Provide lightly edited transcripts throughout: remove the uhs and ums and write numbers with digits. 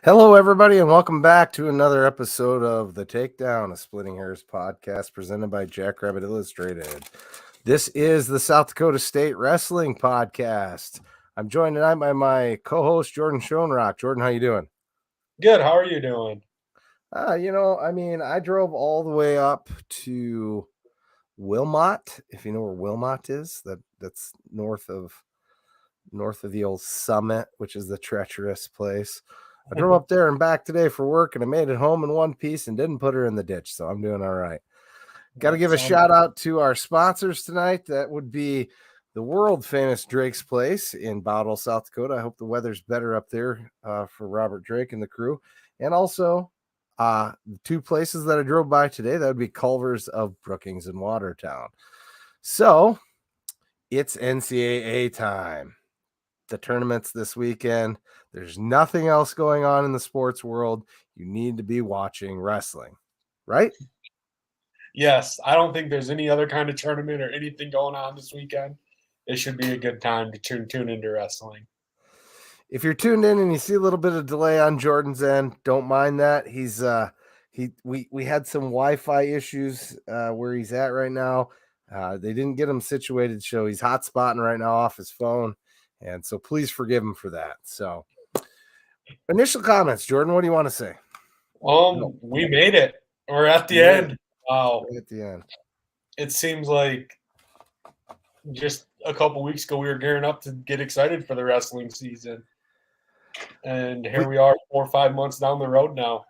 Hello, everybody, and welcome back to another episode of The Takedown, a Splitting Hairs podcast presented by Jackrabbit Illustrated. This is the South Dakota State Wrestling Podcast. I'm joined tonight by my co-host, Jordon Schoenrock. Jordan, how you doing? Good. How are you doing? I drove all the way up to Wilmot, if you know where Wilmot is. That's north of the old Summit, which is the treacherous place. I drove up there and back today for work, and I made it home in one piece and didn't put her in the ditch, so I'm doing all right. Got to give a shout out to our sponsors tonight. That would be the world famous Drake's Place in Bottle, South Dakota. I hope the weather's better up there for Robert Drake and the crew. And also, the two places that I drove by today, that would be Culver's of Brookings and Watertown. So, it's NCAA time. The tournaments this weekend. There's nothing else going on in the sports world. You need to be watching wrestling, right? Yes. I don't think there's any other kind of tournament or anything going on this weekend. It should be a good time to tune into wrestling. If you're tuned in and you see a little bit of delay on Jordan's end, don't mind that. We had some Wi-Fi issues where he's at right now. They didn't get him situated, so he's hotspotting right now off his phone. And so please forgive him for that. So initial comments, Jordan, what do you want to say? We made it. We're at the end. Wow. At the end. It seems like just a couple weeks ago we were gearing up to get excited for the wrestling season. And here we are 4 or 5 months down the road now.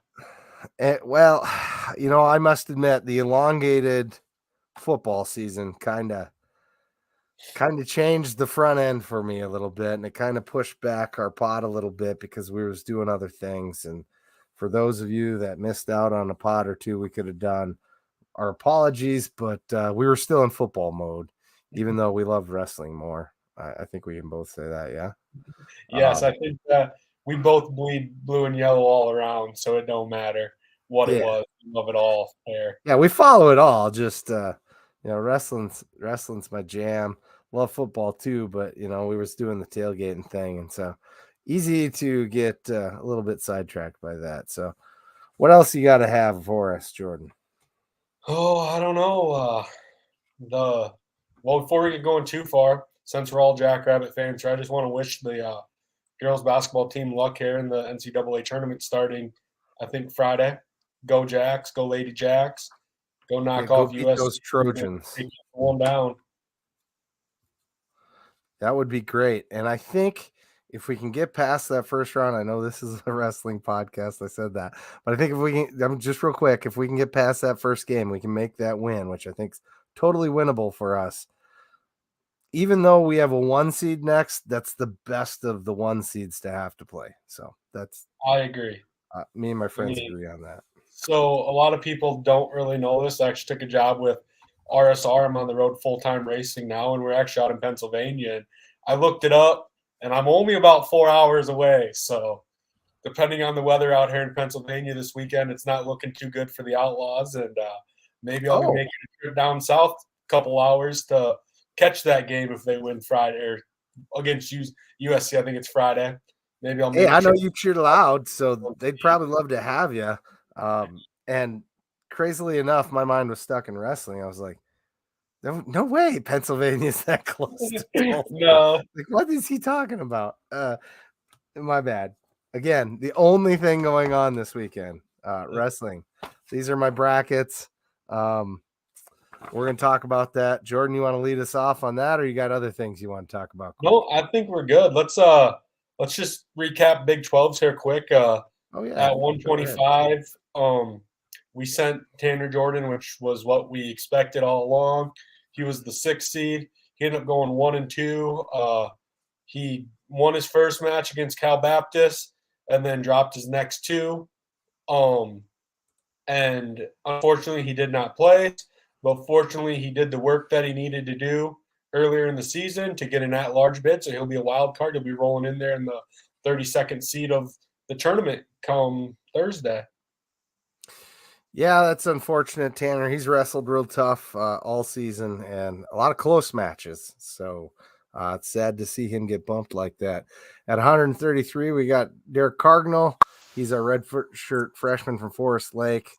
Well, I must admit the elongated football season kind of changed the front end for me a little bit, and it kind of pushed back our pod a little bit because we was doing other things. And for those of you that missed out on a pod or two we could have done, our apologies, but we were still in football mode, even though we love wrestling more. I think we can both say that, yeah? Yes, I think that we both bleed blue and yellow all around, so it don't matter what it was. We love it all there. Yeah, we follow it all. Just wrestling's my jam. Love football too, but we was doing the tailgating thing, and so easy to get a little bit sidetracked by that. So what else you got to have for us, Jordan? Oh, I don't know. Before we get going too far, since we're all Jackrabbit fans, I just want to wish the girls basketball team luck here in the NCAA tournament starting, I think, Friday. Go Jacks, go Lady Jacks, go knock off USC. Those Trojans. Take one down. That would be great. And I think if we can get past that first round, I know this is a wrestling podcast, I said that, but I think if we can, just real quick, if we can get past that first game, we can make that win, which I think is totally winnable for us. Even though we have a 1 seed next, that's the best of the 1 seeds to have to play. So I agree. Me and my friends agree on that. So a lot of people don't really know this. I actually took a job with RSR. I'm on the road full-time racing now, and we're actually out in Pennsylvania. And I looked it up, and I'm only about 4 hours away. So depending on the weather out here in Pennsylvania this weekend, it's not looking too good for the Outlaws. And maybe I'll be making a trip down south a couple hours to catch that game if they win Friday or against USC. I think it's Friday. Maybe I'll. Hey, I know you cheered loud, so they'd probably love to have you. And crazily enough, my mind was stuck in wrestling. I was like, no way Pennsylvania's that close to No. Like, what is he talking about? My bad. Again, the only thing going on this weekend, wrestling. These are my brackets. We're going to talk about that. Jordan, you want to lead us off on that, or you got other things you want to talk about? No, I think we're good. Let's just recap Big 12s here quick. At 125, we sent Tanner Jordon, which was what we expected all along. He was the 6th seed. He ended up going 1-2. He won his first match against Cal Baptist and then dropped his next 2. And unfortunately, he did not play. But fortunately, he did the work that he needed to do earlier in the season to get an at-large bid, so he'll be a wild card. He'll be rolling in there in the 32nd seed of the tournament come Thursday. Yeah, that's unfortunate, Tanner. He's wrestled real tough all season and a lot of close matches. So It's sad to see him get bumped like that. At 133, we got Derek Cardinal. He's our red shirt freshman from Forest Lake.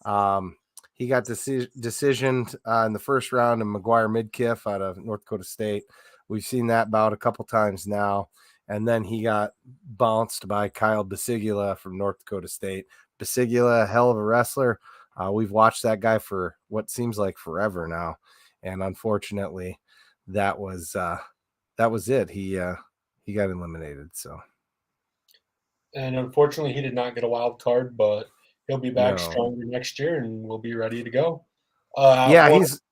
He got decisioned in the first round of McGuire Midkiff out of North Dakota State. We've seen that bout a couple times now. And then he got bounced by Kyle Bisigula from North Dakota State. Bisigula, a hell of a wrestler. We've watched that guy for what seems like forever now. And unfortunately, that was it. He got eliminated. So, and unfortunately, he did not get a wild card, but he'll be back no. stronger next year, and we'll be ready to go.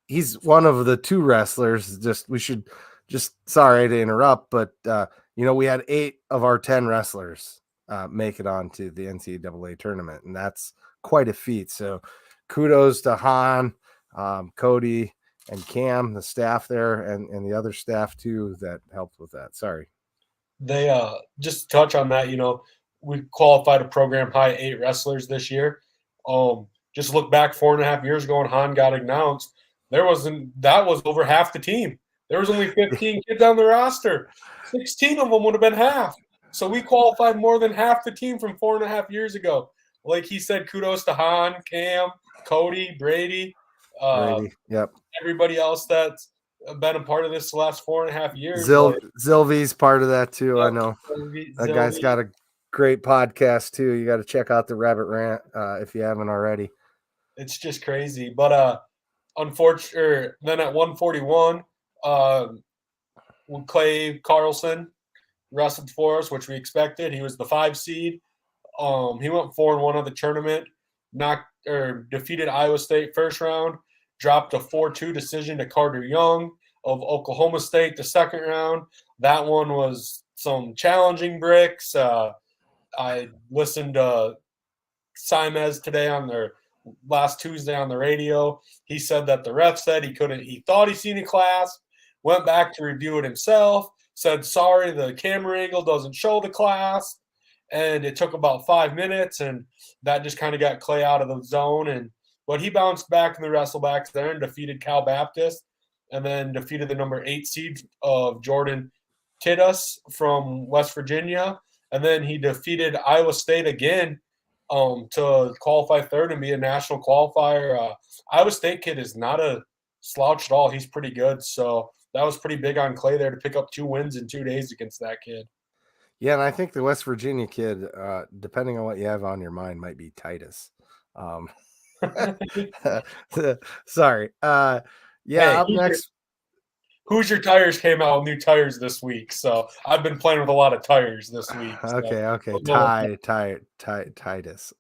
He's one of the two wrestlers. Sorry to interrupt, but we had 8 of our 10 wrestlers make it onto the NCAA tournament, and that's quite a feat. So, kudos to Han, Cody, and Cam, the staff there, and the other staff too that helped with that. Sorry. They just to touch on that, we qualified a program high 8 wrestlers this year. Just look back 4.5 years ago when Han got announced, that was over half the team. There was only 15 kids on the roster. 16 of them would have been half. So we qualified more than half the team from 4.5 years ago. Like he said, kudos to Han, Cam, Cody, Brady. Yep. Everybody else that's been a part of this the last 4.5 years. Zilvy's part of that too. Yep. I know that guy's Zilvy. got a great podcast too. You got to check out the Rabbit Rant if you haven't already. It's just crazy. But unfortunately, then at 141, Clay Carlson wrestled for us, which we expected. He was the 5 seed. He went 4-1 of the tournament, defeated Iowa State first round, dropped a 4-2 decision to Carter Young of Oklahoma State the second round. That one was some challenging bricks. I listened to Simez today on their last Tuesday on the radio. He said that the ref said he thought he seen a class, went back to review it himself, said, sorry, the camera angle doesn't show the class. And it took about 5 minutes, and that just kind of got Clay out of the zone. But he bounced back in the wrestlebacks there and defeated Cal Baptist, and then defeated the number 8 seed of Jordon Tidus from West Virginia. And then he defeated Iowa State again to qualify third and be a national qualifier. Iowa State kid is not a slouch at all. He's pretty good. So that was pretty big on Clay there to pick up 2 wins in 2 days against that kid. Yeah, and I think the West Virginia kid, depending on what you have on your mind, might be Titus. Sorry. Yeah, hey, up next. Hoosier Tires came out with new tires this week, so I've been playing with a lot of tires this week. So. Okay. Titus.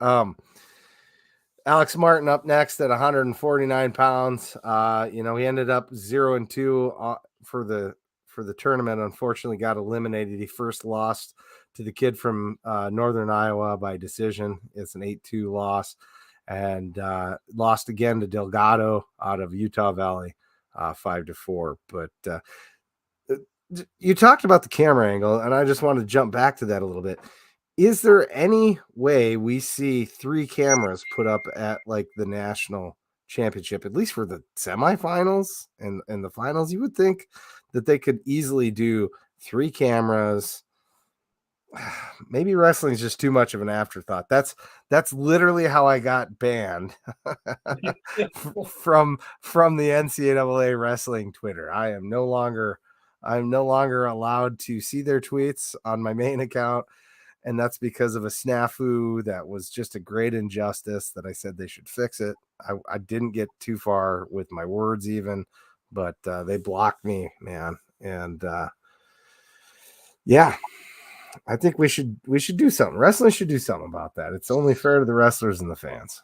Alex Martin up next at 149 pounds. He ended up 0-2 for the tournament. Unfortunately, got eliminated. He first lost to the kid from Northern Iowa by decision. It's an 8-2 loss, and lost again to Delgado out of Utah Valley, 5-4. But you talked about the camera angle, and I just want to jump back to that a little bit. Is there any way we see 3 cameras put up at like the national championship, at least for the semifinals and the finals? You would think that they could easily do 3 cameras. Maybe wrestling is just too much of an afterthought. That's literally how I got banned from the NCAA wrestling Twitter. I'm no longer allowed to see their tweets on my main account. And that's because of a snafu that was just a great injustice that I said they should fix it. I didn't get too far with my words even, but they blocked me, man. And yeah, I think we should do something. Wrestling should do something about that. It's only fair to the wrestlers and the fans.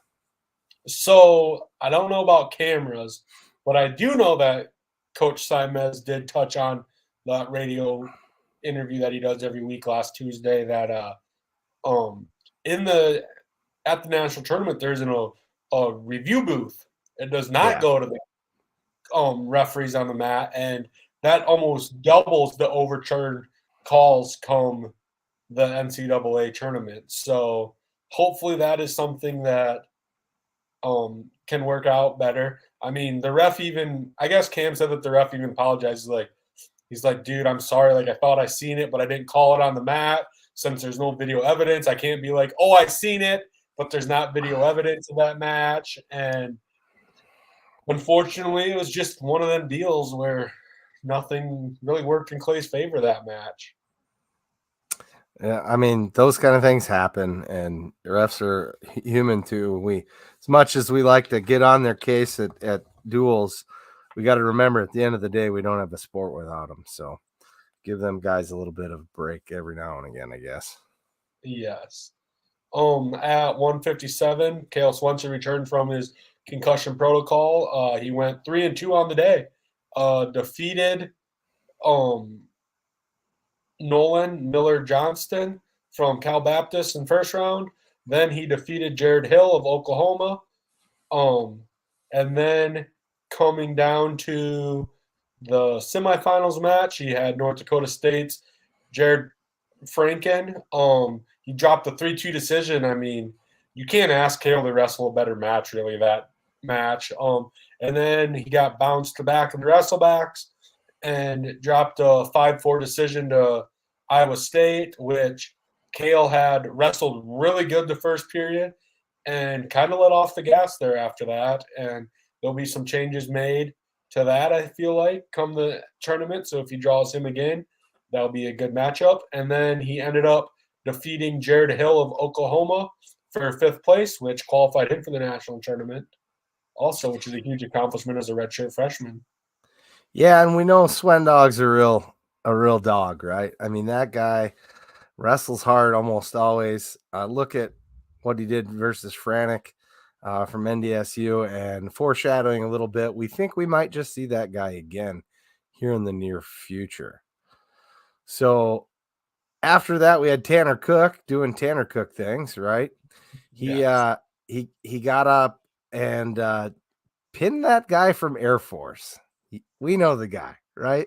So I don't know about cameras, but I do know that Coach Simez did touch on that radio interview that he does every week last Tuesday that at the national tournament there's a review booth. It does not go to the referees on the mat, and that almost doubles the overturned calls come the NCAA tournament. So hopefully that is something that can work out better. I mean, the ref I guess Cam said that the ref even apologizes, like, He's like, dude, I'm sorry. Like, I thought I seen it, but I didn't call it on the mat. Since there's no video evidence, I can't be like, oh, I seen it, but there's not video evidence of that match. And unfortunately, it was just one of them deals where nothing really worked in Clay's favor that match. Yeah, I mean, those kind of things happen, and refs are human too. As much as we like to get on their case at duels, we got to remember at the end of the day, we don't have a sport without them. So give them guys a little bit of break every now and again, I guess. Yes. At 157, Kale Swenson returned from his concussion protocol. He went 3-2 on the day. Defeated Nolan Miller Johnston from Cal Baptist in first round. Then he defeated Jared Hill of Oklahoma. And then coming down to the semifinals match, he had North Dakota State's Jared Franken. He dropped a 3-2 decision. I mean, you can't ask Kale to wrestle a better match, really, that match. And then he got bounced back in the wrestlebacks and dropped a 5-4 decision to Iowa State, which Kale had wrestled really good the first period and kind of let off the gas there after that. And there'll be some changes made to that, I feel like, come the tournament. So if he draws him again, that'll be a good matchup. And then he ended up defeating Jared Hill of Oklahoma for 5th place, which qualified him for the national tournament also, which is a huge accomplishment as a redshirt freshman. Yeah, and we know Swendog's a real dog, right? I mean, that guy wrestles hard almost always. Look at what he did versus Franek from NDSU, and foreshadowing a little bit, we think we might just see that guy again here in the near future. So after that, we had Tanner Cook doing Tanner Cook things, right? Yes. He got up and pinned that guy from Air Force. We know the guy, right?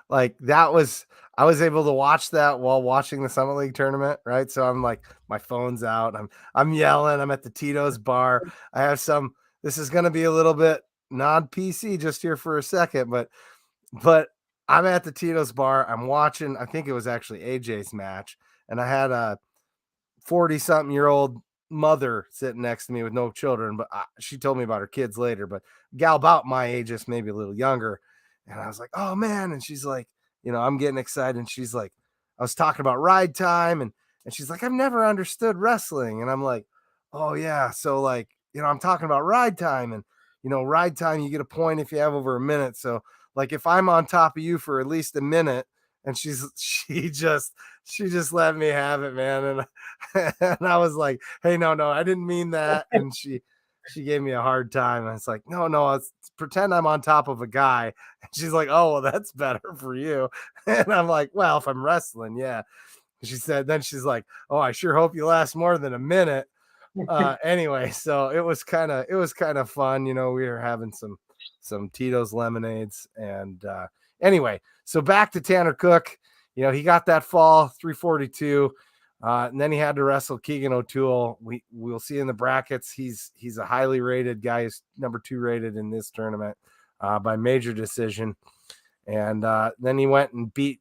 Like that was, I was able to watch that while watching the Summit League tournament, right? So I'm like, my phone's out. I'm yelling. I'm at the Tito's bar. I have some. This is going to be a little bit non-PC just here for a second, but I'm at the Tito's bar. I'm watching. I think it was actually AJ's match, and I had a 40-something-year-old mother sitting next to me with no children, but she told me about her kids later. But gal about my age, just maybe a little younger. And I was like, oh man. And she's like, I'm getting excited. And she's like, I was talking about ride time. And she's like, I've never understood wrestling. And I'm like, oh yeah. So like, I'm talking about ride time, and, ride time, you get a point if you have over a minute. So like, if I'm on top of you for at least a minute, and she just let me have it, man. And I was like, hey, no, I didn't mean that. And she gave me a hard time. And it's like, no, it's pretend I'm on top of a guy. And she's like, oh, well, that's better for you. And I'm like, well, if I'm wrestling, yeah. She said, then she's like, oh, I sure hope you last more than a minute. Anyway, so it was kind of fun. We were having some Tito's lemonades, and anyway, so back to Tanner Cook. He got that fall 342, and then he had to wrestle Keegan O'Toole. We'll see in the brackets. He's a highly rated guy. He's number 2 rated in this tournament by major decision, and then he went and beat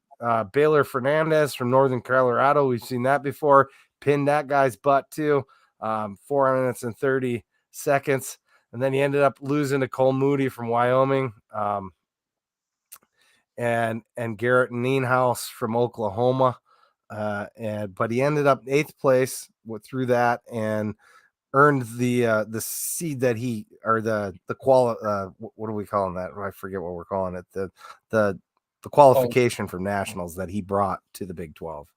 Baylor Fernandez from Northern Colorado. We've seen that before. Pinned that guy's butt too. 4 minutes and 30 seconds. And then he ended up losing to Cole Moody from Wyoming, and Garrett Nienhaus from Oklahoma. But he ended up 8th place through that, and earned the seed that what are we calling that? I forget what we're calling it. The qualification for nationals that he brought to the Big 12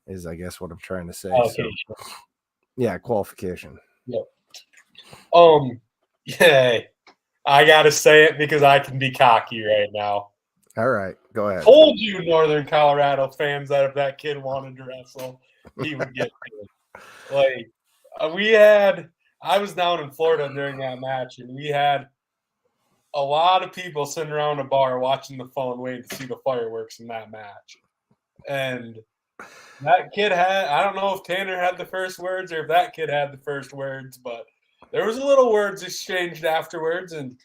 is, I guess, what I'm trying to say. So, yeah, qualification. Yep. Yeah, I gotta say it because I can be cocky right now. All right, go ahead. Told you, Northern Colorado fans, that if that kid wanted to wrestle, he would get to it. Like, I was down in Florida during that match, and we had a lot of people sitting around a bar watching the phone waiting to see the fireworks in that match. And that kid I don't know if Tanner had the first words or if that kid had the first words, but there was a little words exchanged afterwards, and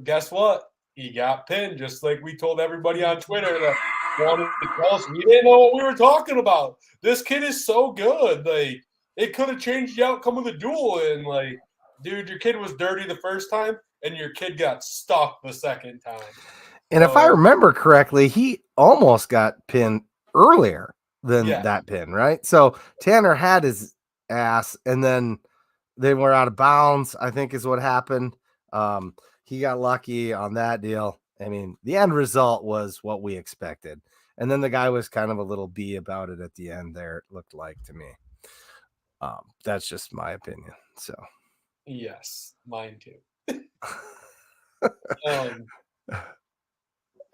guess what? he got pinned, just like we told everybody on Twitter that wanted to tell us we didn't know what we were talking about. This kid is so good. Like, it could have changed the outcome of the duel. And, like, dude, your kid was dirty the first time, and your kid got stuck the second time. And if I remember correctly, he almost got pinned earlier than that pin, right? So Tanner had his ass, and then they were out of bounds, I think is what happened. He got lucky on that deal. I mean, the end result was what we expected. And then the guy was kind of a little bee about it at the end there, it looked like to me. That's just my opinion. So, yes, mine too.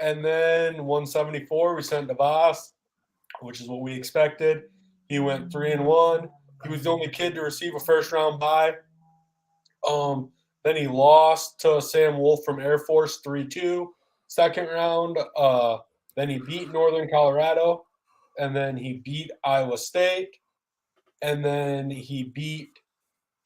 And then 174, we sent DeVos, which is what we expected. He went 3-1. He was the only kid to receive a first round bye. Then he lost to Sam Wolf from Air Force 3-2, second round. Then he beat Northern Colorado, and then he beat Iowa State, and then he beat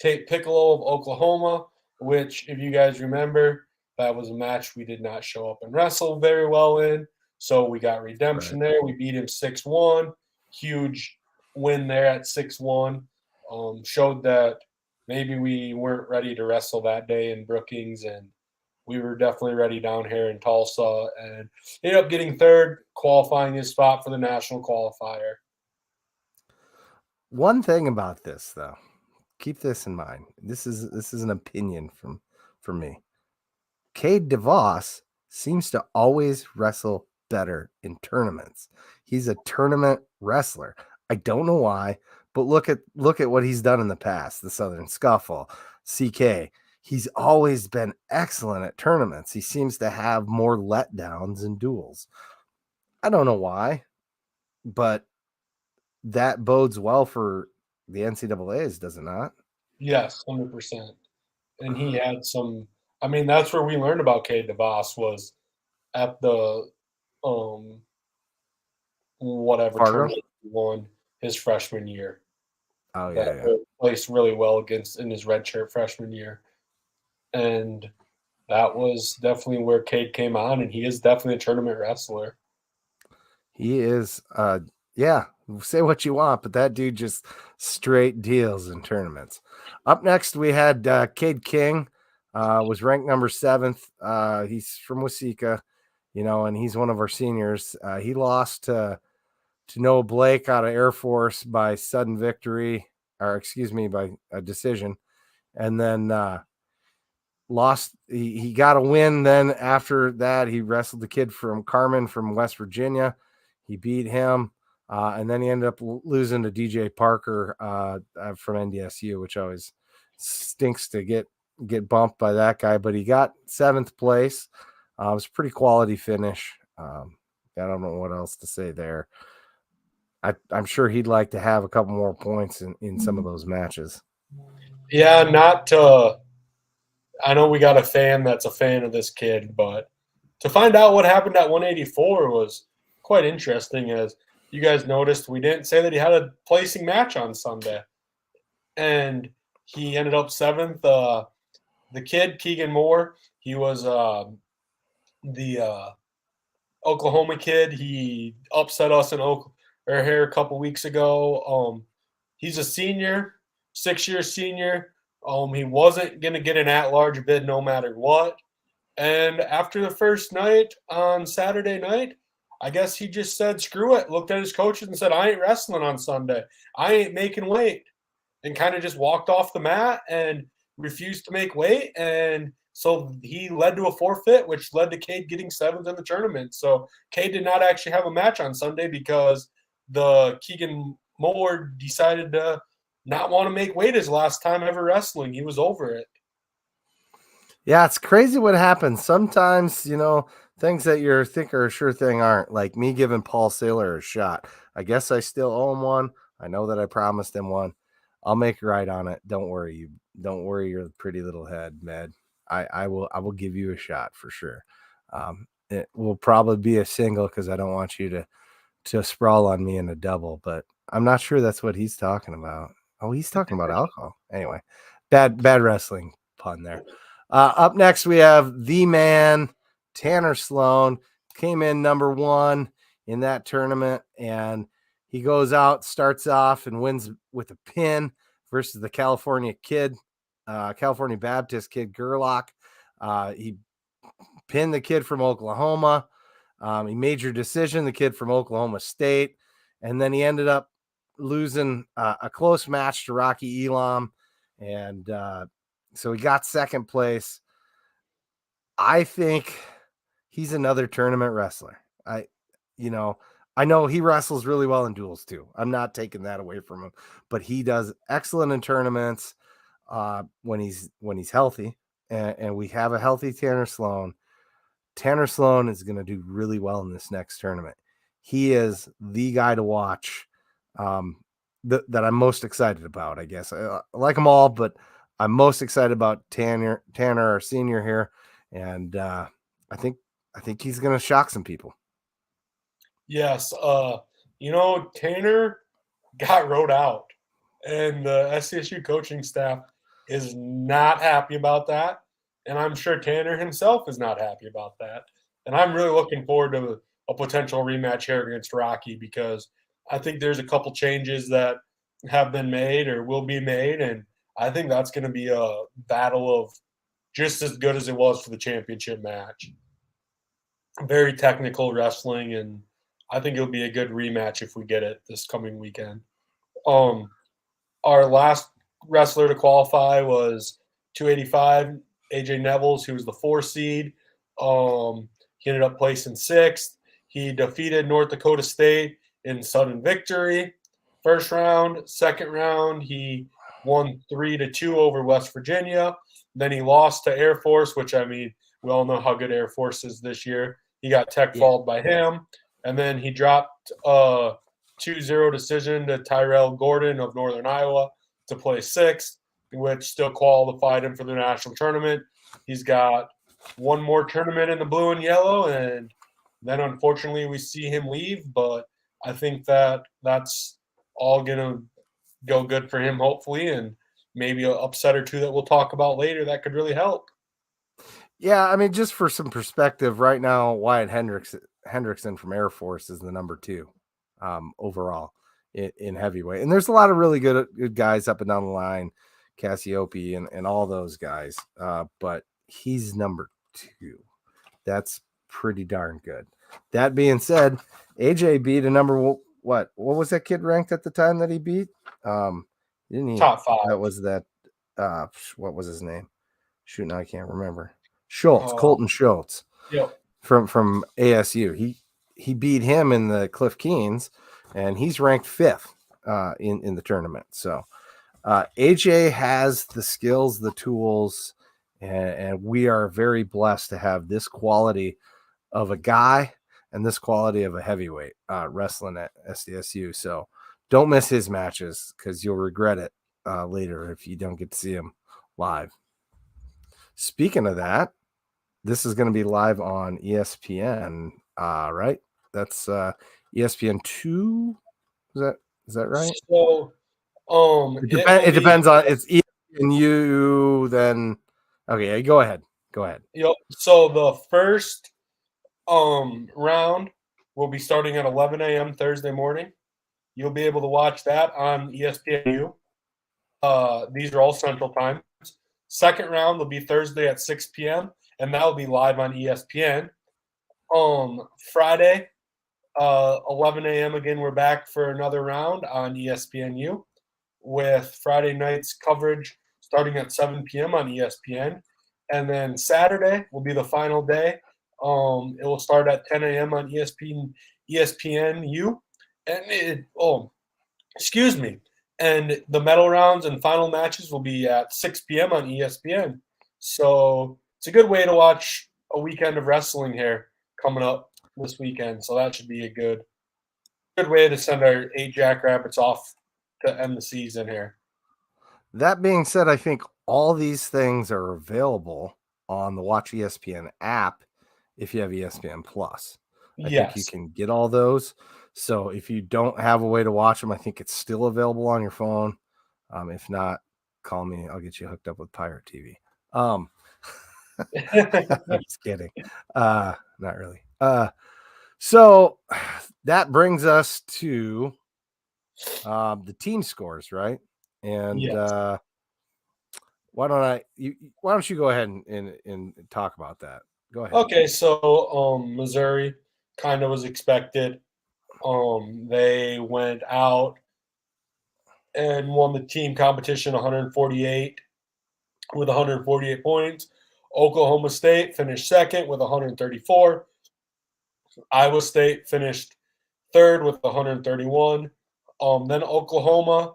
Tate Piccolo of Oklahoma, which, if you guys remember, that was a match we did not show up and wrestle very well in. So we got redemption there. We beat him 6-1. Huge win there at 6-1. Showed that maybe we weren't ready to wrestle that day in Brookings, and we were definitely ready down here in Tulsa, and ended up getting third, qualifying his spot for the national qualifier. One thing about this, though, keep this in mind. This is an opinion from me. Cade DeVos seems to always wrestle better in tournaments. He's a tournament wrestler. I don't know why, but look at what he's done in the past. The Southern Scuffle, CK. He's always been excellent at tournaments. He seems to have more letdowns in duels. I don't know why, but that bodes well for the NCAAs, does it not? Yes, 100%. And he had some. I mean, that's where we learned about Cade DeVos, was at the whatever tournament he won his freshman year. Oh yeah, that placed really well against in his redshirt freshman year, and that was definitely where Cade came on, and he is definitely a tournament wrestler. He is. Yeah. Say what you want, but that dude just straight deals in tournaments. Up next, we had Cade King. Was ranked number 7th. He's from Waseca, and he's one of our seniors. He lost to Noah Blake out of Air Force by sudden victory, or excuse me, by a decision. And then lost. He got a win. Then after that, he wrestled the kid from Carmen from West Virginia. He beat him. And then he ended up losing to DJ Parker from NDSU, which always stinks to get bumped by that guy. But he got 7th place. It was a pretty quality finish. I don't know what else to say there. I'm sure he'd like to have a couple more points in some of those matches. Yeah, I know we got a fan that's a fan of this kid, but to find out what happened at 184 was quite interesting. As you guys noticed, we didn't say that he had a placing match on Sunday, and he ended up 7th. The kid, Keegan Moore, he was the Oklahoma kid. He upset us here a couple weeks ago. He's a senior, 6-year senior. He wasn't going to get an at-large bid no matter what. And after the first night on Saturday night, I guess he just said, screw it, looked at his coaches and said, I ain't wrestling on Sunday. I ain't making weight. And kind of just walked off the mat and refused to make weight. And so he led to a forfeit, which led to Cade getting 7th in the tournament. So Cade did not actually have a match on Sunday because the Keegan Moore decided to not want to make weight his last time ever wrestling. He was over it. Yeah, it's crazy what happens. Sometimes, things that you think are a sure thing aren't. Like me giving Paul Saylor a shot. I guess I still owe him one. I know that I promised him one. I'll make right on it. Don't worry. Don't worry your pretty little head, Med. I will give you a shot for sure. It will probably be a single because I don't want you to sprawl on me in a double, but I'm not sure that's what he's talking about. Oh, he's talking about alcohol. Anyway, bad wrestling pun there. Up next, we have the man, Tanner Sloan came in number 1 in that tournament, and he goes out, starts off, and wins with a pin versus the California Baptist kid, Gerlach. He pinned the kid from Oklahoma. He major decision, the kid from Oklahoma State, and then he ended up losing a close match to Rocky Elam, and so he got second place. I think he's another tournament wrestler. I know he wrestles really well in duels too. I'm not taking that away from him, but he does excellent in tournaments when he's healthy, and we have a healthy Tanner Sloan. Tanner Sloan is going to do really well in this next tournament. He is the guy to watch that I'm most excited about, I guess. I like them all, but I'm most excited about Tanner, our senior here. And I think he's going to shock some people. Yes. Tanner got rode out, and the SDSU coaching staff is not happy about that. And I'm sure Tanner himself is not happy about that. And I'm really looking forward to a potential rematch here against Rocky, because I think there's a couple changes that have been made or will be made. And I think that's going to be a battle of just as good as it was for the championship match. Very technical wrestling, and I think it'll be a good rematch if we get it this coming weekend. Our last wrestler to qualify was 285, AJ Nevels, who was the 4 seed. He ended up placing 6th. He defeated North Dakota State in sudden victory. First round. Second round, he won 3-2 over West Virginia. Then he lost to Air Force, which, I mean, we all know how good Air Force is this year. He got tech-falled by him. And then he dropped a 2-0 decision to Tyrell Gordon of Northern Iowa to play 6th, which still qualified him for the national tournament. He's got one more tournament in the blue and yellow, and then unfortunately we see him leave. But I think that's all going to go good for him, hopefully, and maybe an upset or two that we'll talk about later that could really help. Yeah, I mean, just for some perspective, right now, Wyatt Hendrickson from Air Force is the number 2 overall in heavyweight. And there's a lot of really good guys up and down the line, Cassiope and all those guys. But he's number 2. That's pretty darn good. That being said, AJ beat a number what was that kid ranked at the time that he beat? Didn't he? Top 5. That was that. What was his name? Shoot, now I can't remember. Schultz, Colton Schultz. Yep. From ASU. He beat him in the Cliff Keens, and he's ranked 5th in the tournament. So AJ has the skills, the tools, and we are very blessed to have this quality of a guy and this quality of a heavyweight wrestling at SDSU. So don't miss his matches, because you'll regret it later if you don't get to see him live. Speaking of that, this is going to be live on ESPN, right? That's ESPN 2. Is that right? So, it depends on it's ESPNU. Then, okay, go ahead. Yep. So the first round will be starting at 11 a.m. Thursday morning. You'll be able to watch that on ESPNU. These are all Central Time. Second round will be Thursday at 6 p.m. and that will be live on ESPN. Friday, 11 a.m. again, we're back for another round on ESPNU with Friday night's coverage starting at 7 p.m. on ESPN. And then Saturday will be the final day. It will start at 10 a.m. on ESPNU. And And the medal rounds and final matches will be at 6 p.m. on ESPN. So it's a good way to watch a weekend of wrestling here coming up this weekend. So that should be a good way to send our 8 Jackrabbits off to end the season here. That being said, I think all these things are available on the Watch ESPN app if you have ESPN Plus. I think you can get all those. So if you don't have a way to watch them, I think it's still available on your phone. If not, call me. I'll get you hooked up with Pirate TV. I'm just kidding. Not really. So that brings us to the team scores, right? And Yes. why don't you go ahead and talk about that? Go ahead. Okay, so Missouri kind of was expected. They went out and won the team competition 148 with 148 points. Oklahoma State finished second with 134. Iowa State finished third with 131. Then Oklahoma,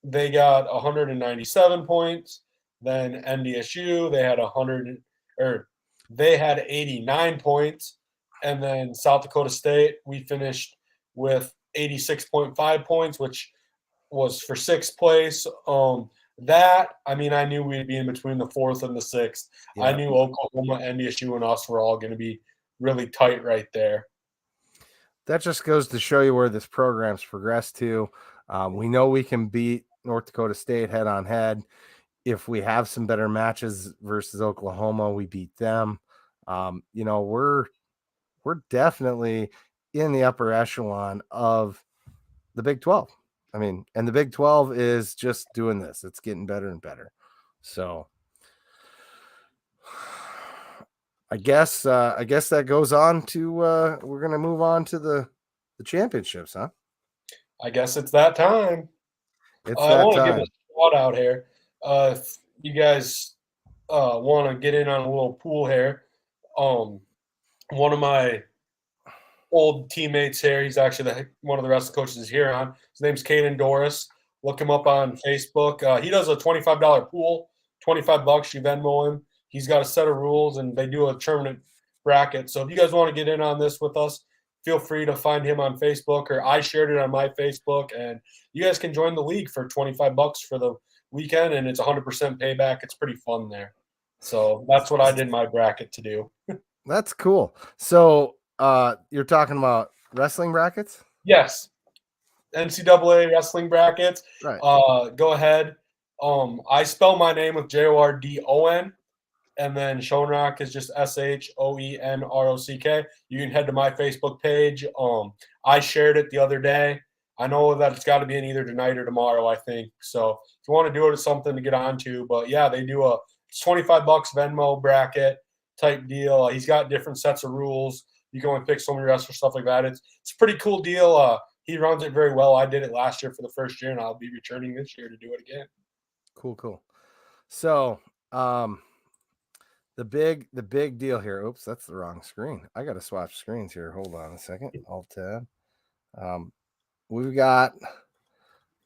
they got 197 points. Then NDSU, they had 100 or they had 89 points. And then South Dakota State, we finished with 86.5 points, which was for sixth place. I mean, I knew we'd be in between the fourth and the sixth. I Yeah, knew Oklahoma, NDSU, and us were all going to be really tight right there. that just goes to show you where this program's progressed to. We know we can beat North Dakota State head on head. If we have some better matches versus Oklahoma, we beat them. We're definitely in the upper echelon of the Big 12. I mean, and the Big 12 is just doing this. It's getting better and better. So I guess that goes on to we're gonna move on to the championships, huh? I guess it's that time. It's I that want to give a time. shout out here. If you guys want to get in on a little pool here, one of my old teammates here, he's actually one of the wrestling coaches here on. His name's Caden Doris. Look him up on Facebook. He does a $25 pool, $25. You Venmo him. He's got a set of rules, and they do a tournament bracket. So if you guys want to get in on this with us, feel free to find him on Facebook, or I shared it on my Facebook, and you guys can join the league for $25 for the weekend, and it's 100% payback. It's pretty fun there. So that's what I did my bracket to do. That's cool. So you're talking about wrestling brackets? Yes, NCAA wrestling brackets. Right. Go ahead. I spell my name with Jordon, and then Schoenrock is just Shoenrock. You can head to my Facebook page. I shared it the other day. I know that it's got to be in either tonight or tomorrow, I think. So if you want to do it, it's something to get onto. But yeah, they do it's $25 Venmo bracket type deal. He's got different sets of rules. You can only pick so many wrestlers, stuff like that. It's a pretty cool deal. He runs it very well. I did it last year for the first year, and I'll be returning this year to do it again. Cool. So the big deal here. Oops, that's the wrong screen. I got to swap screens here. Hold on a second. Alt tab. We've got,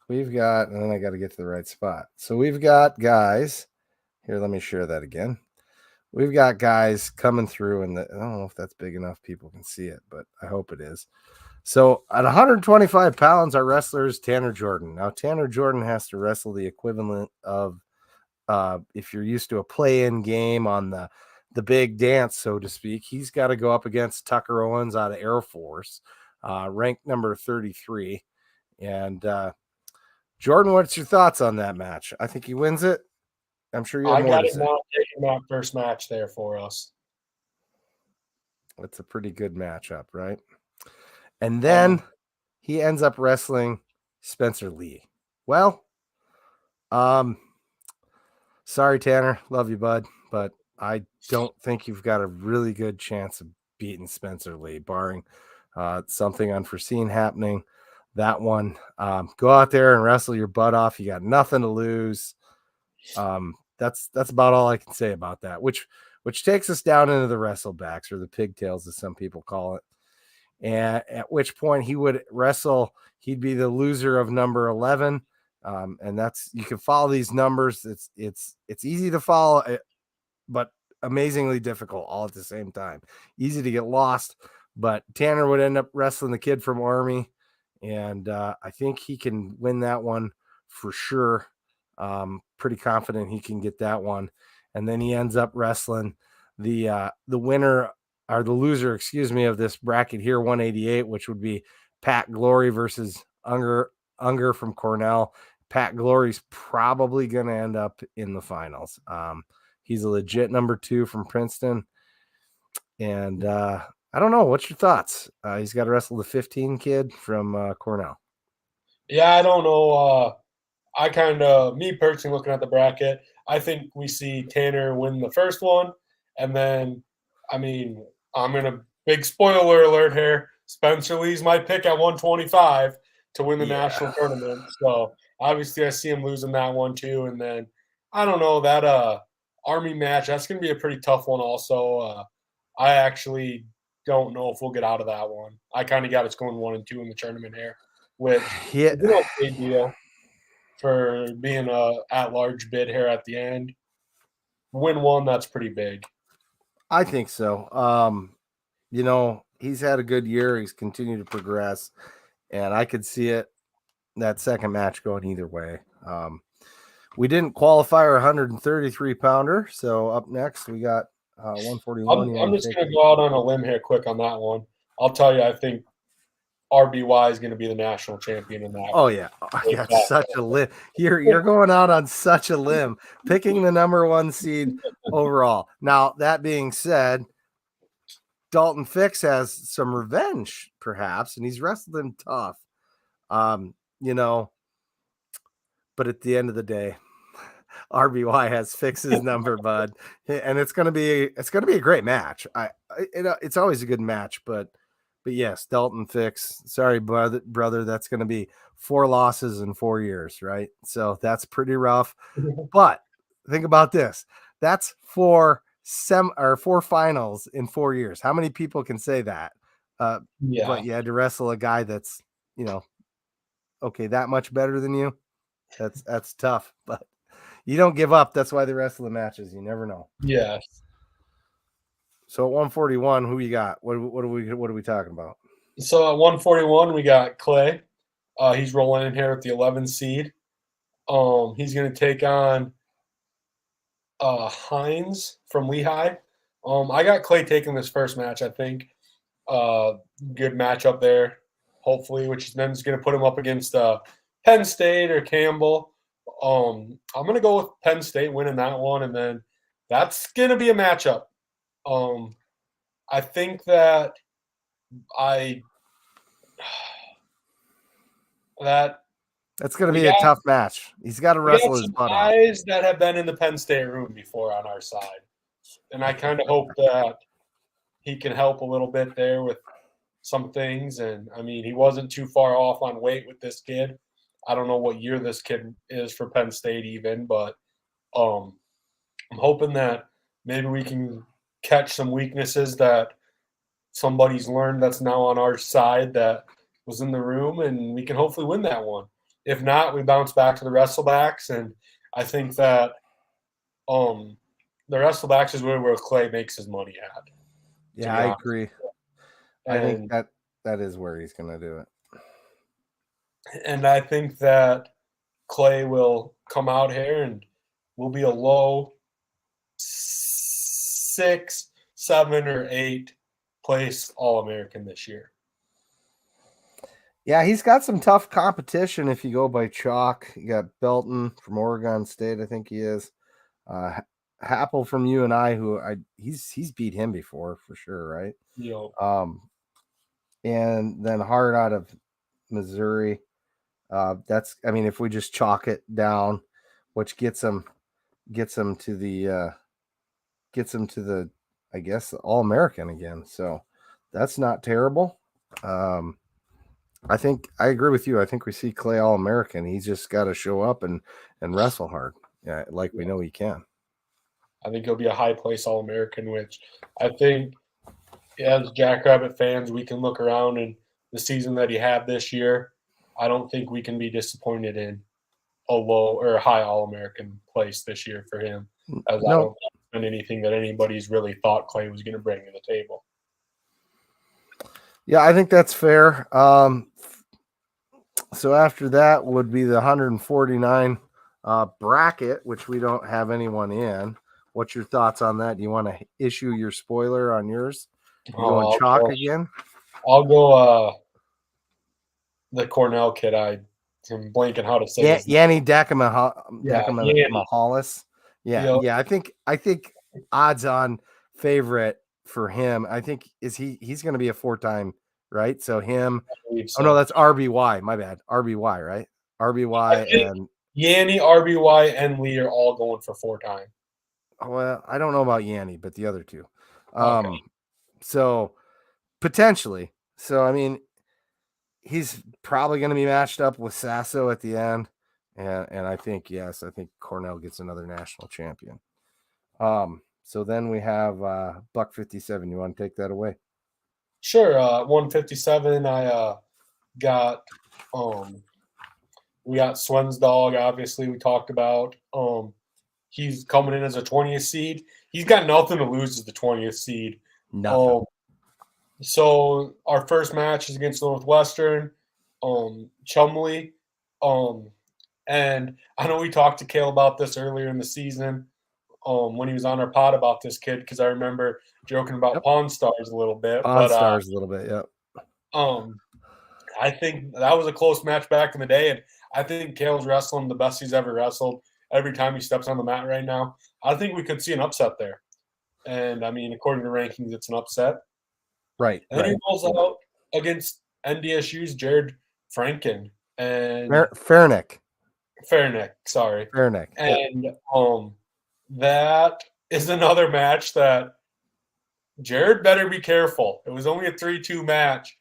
and then I got to get to the right spot. So we've got guys here. Let me share that again. We've got guys coming through, and I don't know if that's big enough. People can see it, but I hope it is. So at 125 pounds, our wrestler is Tanner Jordon. Now, Tanner Jordon has to wrestle the equivalent of, if you're used to a play-in game on the big dance, so to speak, he's got to go up against Tucker Owens out of Air Force, ranked number 33. And Jordan, what's your thoughts on that match? I think he wins it. I'm sure you have I more got to it say. now taking that first match there for us. It's a pretty good matchup, right? And then he ends up wrestling Spencer Lee. Well, sorry, Tanner. Love you, bud. But I don't think you've got a really good chance of beating Spencer Lee, barring something unforeseen happening. That one, go out there and wrestle your butt off. You got nothing to lose. That's about all I can say about that, which takes us down into the wrestlebacks, or the pigtails, as some people call it. And at which point he would wrestle, he'd be the loser of number 11. And that's, you can follow these numbers. It's easy to follow, but amazingly difficult all at the same time. Easy to get lost, but Tanner would end up wrestling the kid from Army. And I think he can win that one for sure. Pretty confident he can get that one. And then he ends up wrestling the winner, or the loser, excuse me, of this bracket here, 188, which would be Pat Glory versus Unger from Cornell. Pat Glory's probably going to end up in the finals. He's a legit number 2 from Princeton. And I don't know. What's your thoughts? He's got to wrestle the 15 kid from Cornell. Yeah, I don't know. Me personally, looking at the bracket, I think we see Tanner win the first one. And then, I'm going to big spoiler alert here. Spencer Lee's my pick at 125 to win the national tournament. So obviously I see him losing that one too. And then I don't know, that Army match, that's going to be a pretty tough one also. I actually don't know if we'll get out of that one. I kind of got us going 1 and 2 in the tournament here, which is an okay deal for being a at-large bid here at the end. Win one, that's pretty big. I think so. He's had a good year. He's continued to progress, and I could see that second match going either way. We didn't qualify our 133 pounder, so up next we got 141. I'm just going to go out on a limb here quick on that one. I'll tell you, I think RBY is going to be the national champion in that. Oh yeah, such a limb. You're going out on such a limb, picking the number 1 seed overall. Now that being said, Dalton Fix has some revenge, perhaps, and he's wrestled him tough. But at the end of the day, RBY has Fix's number, bud, and it's gonna be a great match. It's always a good match, but yes, Dalton Fix. Sorry, brother, that's gonna be 4 losses in 4 years, right? So that's pretty rough. But think about this: that's 4 finals in 4 years. How many people can say that? But you had to wrestle a guy that's okay, that much better than you. That's tough, but you don't give up. That's why they wrestle the matches. You never know. Yes. So at 141, who you got? What are we talking about? So at 141, we got Clay. He's rolling in here with the 11 seed. He's going to take on Hines from Lehigh. I got Clay taking this first match, I think. Good matchup there, hopefully, which then is going to put him up against Penn State or Campbell. I'm going to go with Penn State winning that one, and then that's going to be a matchup. I think that that's going to be a tough match. He's got to wrestle his butt off. Guys that have been in the Penn State room before on our side, and I kind of hope that he can help a little bit there with some things. And he wasn't too far off on weight with this kid. I don't know what year this kid is for Penn State even, but I'm hoping that maybe we can catch some weaknesses that somebody's learned that's now on our side that was in the room, and we can hopefully win that one. If not, we bounce back to the wrestlebacks, and I think that the wrestlebacks is where Clay makes his money at. Yeah, I agree. I think that is where he's going to do it. And I think that Clay will come out here and will be a low 6, 7, or 8 place All-American this year. Yeah, he's got some tough competition if you go by chalk. You got Belton from Oregon State, I think he is. Happel from UNI, he's beat him before for sure, right? Yep. And then Hart out of Missouri. If we just chalk it down, which gets him to the I guess All-American again. So that's not terrible. I think I agree with you. I think we see Clay All-American. He's just got to show up and wrestle hard. Yeah, like we know he can. I think he'll be a high place All-American, which I think as Jackrabbit fans, we can look around and the season that he had this year, I don't think we can be disappointed in a low or a high All-American place this year for him. I don't think it's been anything that anybody's really thought Clay was going to bring to the table. Yeah, I think that's fair. So after that would be the 149 bracket, which we don't have anyone in. What's your thoughts on that? Do you want to issue your spoiler on yours? You going chalk again? I'll go the Cornell kid. I'm blanking how to say Yanni Dacamahalis. Yeah, Yep, yeah. I think odds on favorite for him. I think he's going to be a 4-time, right? So him. I believe Oh no, so. that's RBY. My bad. RBY, right? I RBY think and Yanni, RBY, and Lee are all going for 4-time. well, I don't know about Yanni, but the other two. Okay. So potentially. So I mean, he's probably going to be matched up with Sasso at the end, and I think yes, I think Cornell gets another national champion. So then we have Buck 57. You want to take that away? Sure. 157. I got um we got Swen's dog. Obviously, we talked about. He's coming in as a 20th seed. He's got nothing to lose as the 20th seed. Nothing. Um, so our first match is against Northwestern, Chumley. Um, and I know we talked to Kale about this earlier in the season, when he was on our pod about this kid, because I remember joking about Yep. Pawn Stars a little bit. On But stars a little bit. Yep. um, I think that was a close match back in the day, and I think Kale's wrestling the best he's ever wrestled. Every time he steps on the mat right now, I think we could see an upset there. And I mean, according to rankings, it's an upset. Right. And then he Right. rolls out against NDSU's Jared Franken and Fairneck. Fairneck, sorry. Fairneck. Yep. And that is another match that Jared better be careful. It was only a 3-2 match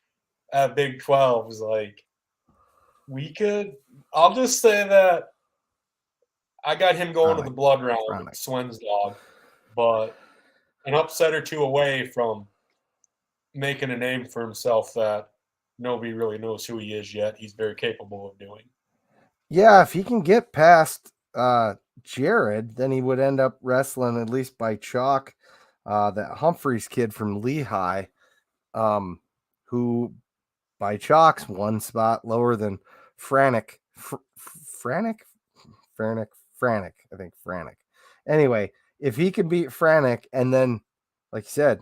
at Big 12. It was like we could I'll just say that I got him going to the blood round, Fairneck. Swen's dog, but an upset or two away from making a name for himself that nobody really knows who he is yet. He's very capable of doing. Yeah, if he can get past Jared, then he would end up wrestling at least by chalk that Humphreys kid from Lehigh, who by chalk's one spot lower than Franek. Franek? Franek. I think Franek. Anyway, if he can beat Franek and then, like you said,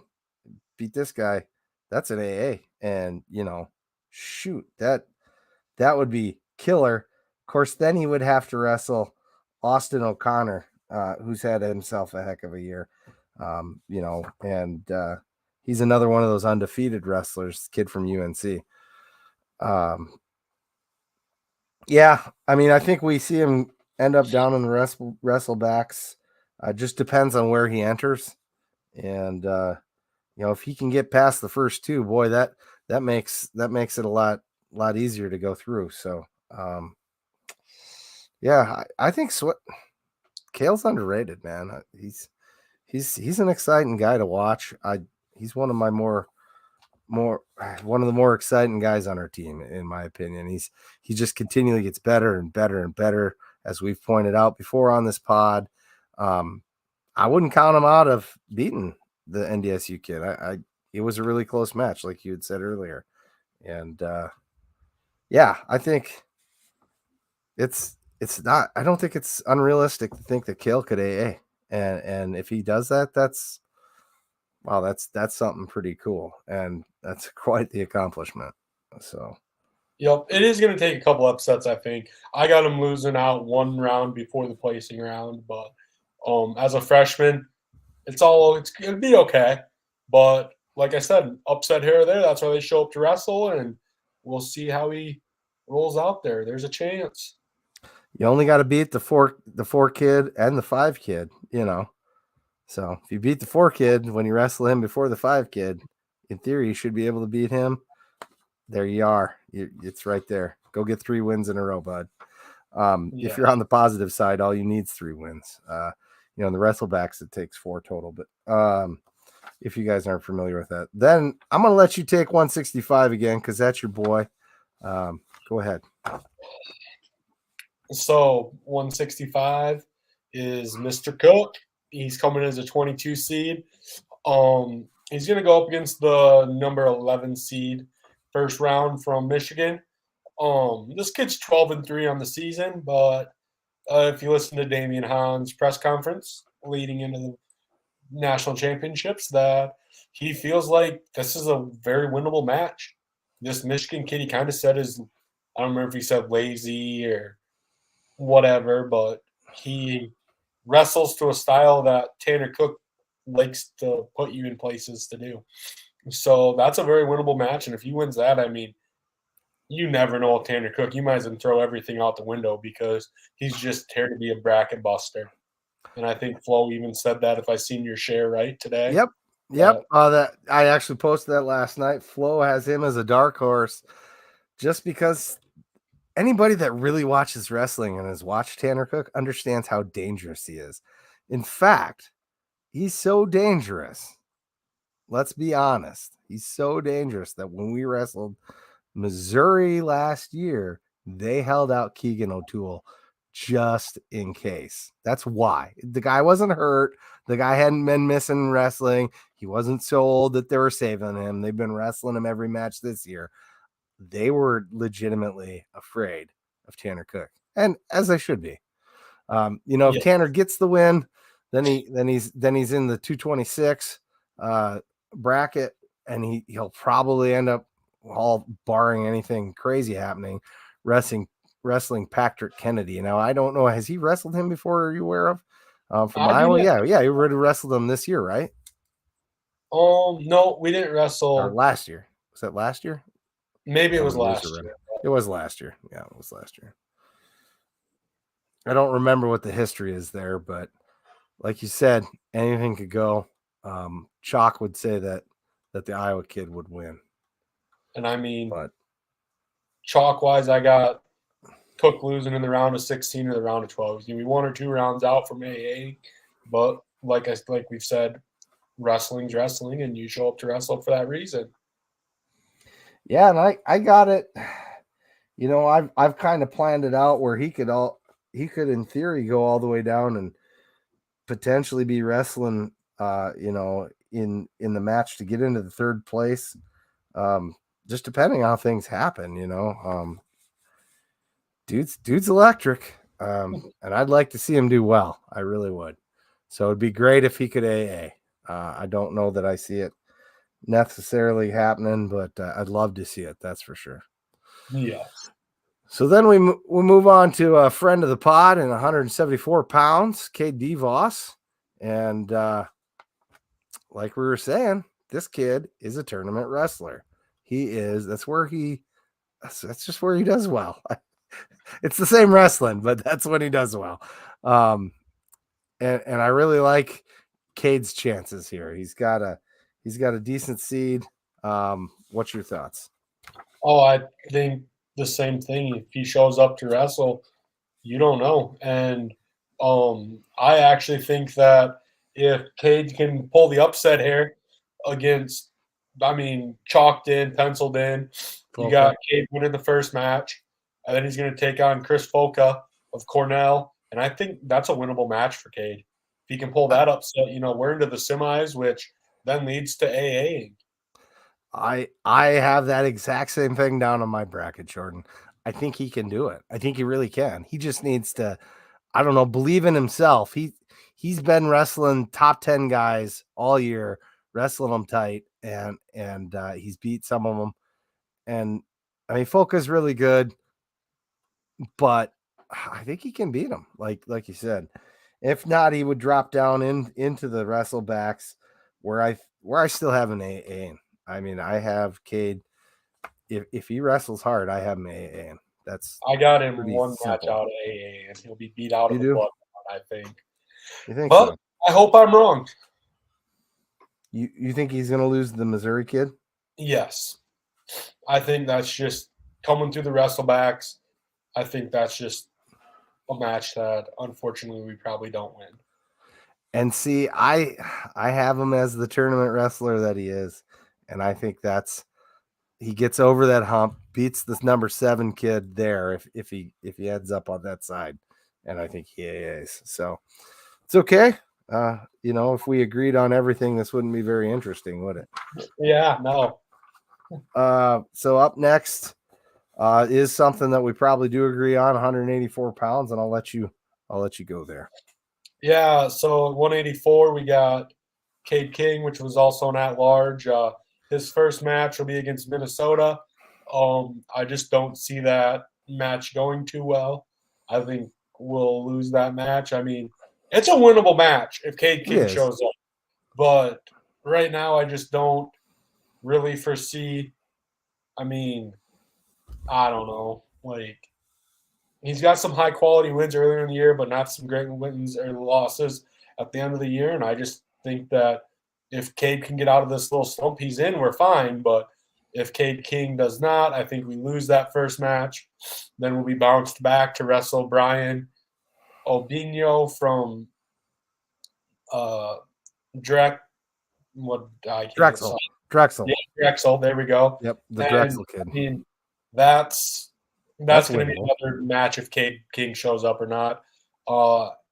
beat this guy, that's an AA. And, shoot, that would be killer. Of course, then he would have to wrestle Austin O'Connor, who's had himself a heck of a year. And he's another one of those undefeated wrestlers, kid from UNC. Yeah, I mean, I think we see him end up down in the wrestlebacks. Just depends on where he enters, and if he can get past the first two, boy, that makes it a lot easier to go through. So, yeah, I think Kale's underrated, man. He's an exciting guy to watch. He's one of my one of the more exciting guys on our team, in my opinion. He just continually gets better and better and better, as we've pointed out before on this pod. I wouldn't count him out of beating the NDSU kid. It was a really close match, like you had said earlier, and yeah, I think it's not. I don't think it's unrealistic to think that Kale could AA, and if he does that, that's something pretty cool, and that's quite the accomplishment. So, Yep, it is going to take a couple upsets. I think I got him losing out one round before the placing round, but as a freshman, it'll be okay. But like I said, upset here or there. That's why they show up to wrestle, and we'll see how he rolls out there. There's a chance. you only got to beat the four kid and the 5 kid, So if you beat the 4 kid when you wrestle him before the 5 kid, in theory, you should be able to beat him. There you are. It's right there. Go get 3 wins in a row, bud. If you're on the positive side, all you need is 3 wins. In the wrestlebacks, it takes 4 total. But if you guys aren't familiar with that, then I'm going to let you take 165 again, because that's your boy. Go ahead. So 165 is Mr. Cook. He's coming as a 22 seed. He's going to go up against the number 11 seed first round from Michigan. This kid's 12-3 on the season, but if you listen to Damian Hahn's press conference leading into the national championships, that he feels like this is a very winnable match. This Michigan kid, he kind of said I don't remember if he said lazy or whatever, but he wrestles to a style that Tanner Cook likes to put you in places to do. So that's a very winnable match. And if he wins that, I mean, you never know with Tanner Cook. You might as well throw everything out the window because he's just here to be a bracket buster. And I think Flo even said that, if I seen your share right today. Yep. That I actually posted that last night. Flo has him as a dark horse just because anybody that really watches wrestling and has watched Tanner Cook understands how dangerous he is. In fact, he's so dangerous. Let's be honest. He's so dangerous that when we wrestled Missouri last year, they held out Keegan O'Toole just in case. That's why. The guy wasn't hurt. The guy hadn't been missing wrestling. He wasn't so old that they were saving him. They've been wrestling him every match this year. They were legitimately afraid of Tanner Cook, and as they should be. If Tanner gets the win, then he's in the 226 bracket, and he'll probably end up, all barring anything crazy happening, wrestling Patrick Kennedy. Now, I don't know, has he wrestled him before? Are you aware of? From Iowa? Yeah, he already wrestled him this year, right? No, we didn't wrestle. Or last year. Was that last year? Maybe it was last year. It was last year. Yeah, it was last year. I don't remember what the history is there, but like you said, anything could go. Chalk would say that the Iowa kid would win. And I mean, but chalk-wise, I got Cook losing in the round of 16 or the round of 12. He's going to be 1 or 2 rounds out from AA. But like we've said, wrestling's wrestling, and you show up to wrestle for that reason. Yeah, and I got it. I've kind of planned it out where he could in theory go all the way down and potentially be wrestling in the match to get into the third place. Just depending on how things happen, dude's electric. And I'd like to see him do well. I really would. So it'd be great if he could AA. I don't know that I see it necessarily happening, but I'd love to see it. That's for sure. Yeah. So then we move on to a friend of the pod in 174 pounds, Cade DeVos. And like we were saying, this kid is a tournament wrestler. He is. That's just where he does well. It's the same wrestling, but that's when he does well. And I really like Cade's chances here. He's got a decent seed. What's your thoughts? Oh, I think the same thing. If he shows up to wrestle, you don't know. And I actually think that if Cade can pull the upset here against, chalked in, penciled in, you got Cade winning the first match, and then he's going to take on Chris Foca of Cornell. And I think that's a winnable match for Cade. If he can pull that upset, we're into the semis, which then leads to AAing. I have that exact same thing down on my bracket, Jordan. I think he can do it. I think he really can. He just needs to, believe in himself. He's been wrestling top 10 guys all year, wrestling them tight, and he's beat some of them. And Foca's really good, but I think he can beat him. Like you said. If not, he would drop down into the wrestlebacks where I still have an AA. I have Cade. If he wrestles hard, I have him AA. I got him one simple. match out of AA, and he'll be beat out of the blood, I think. You think but so? I hope I'm wrong. You think he's going to lose the Missouri kid? Yes. I think that's just coming through the wrestlebacks. I think that's just a match that, unfortunately, we probably don't win. And see, I have him as the tournament wrestler that he is, and I think he gets over that hump, beats this number 7 kid there if he ends up on that side, and I think he AAs. So it's okay. If we agreed on everything, this wouldn't be very interesting, would it? Yeah, no. So up next is something that we probably do agree on, 184 pounds, and I'll let you go there. Yeah, so 184, we got Cade King, which was also an at-large. His first match will be against Minnesota. I just don't see that match going too well. I think we'll lose that match. It's a winnable match if Cade It King is. shows up. But right now, I just don't really foresee. I mean, I don't know. Like, he's got some high quality wins earlier in the year, but not some great wins or losses at the end of the year. And I just think that if Cade can get out of this little slump he's in, we're fine. But if Cade King does not, I think we lose that first match. Then we'll be bounced back to wrestle Brian Obino from Drek. What I can't even Drexel. say. Drexel. Yeah, Drexel. There we go. Yep, the And Drexel kid. I mean, that's That's going to be winnable. another match if Cade King shows up or not.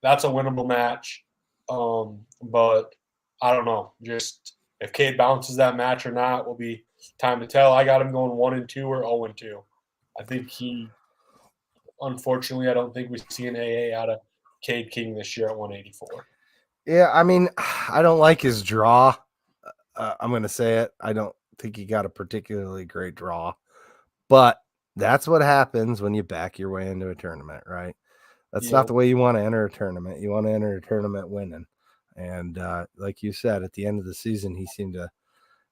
That's a winnable match. But I don't know. Just if Cade bounces that match or not will be time to tell. I got him going 1-2 or 0-2. I think unfortunately, I don't think we see an AA out of Cade King this year at 184. Yeah, I mean, I don't like his draw. I'm going to say it. I don't think he got a particularly great draw, but that's what happens when you back your way into a tournament, right? That's not the way you want to enter a tournament. You want to enter a tournament winning. And like you said, at the end of the season, he seemed to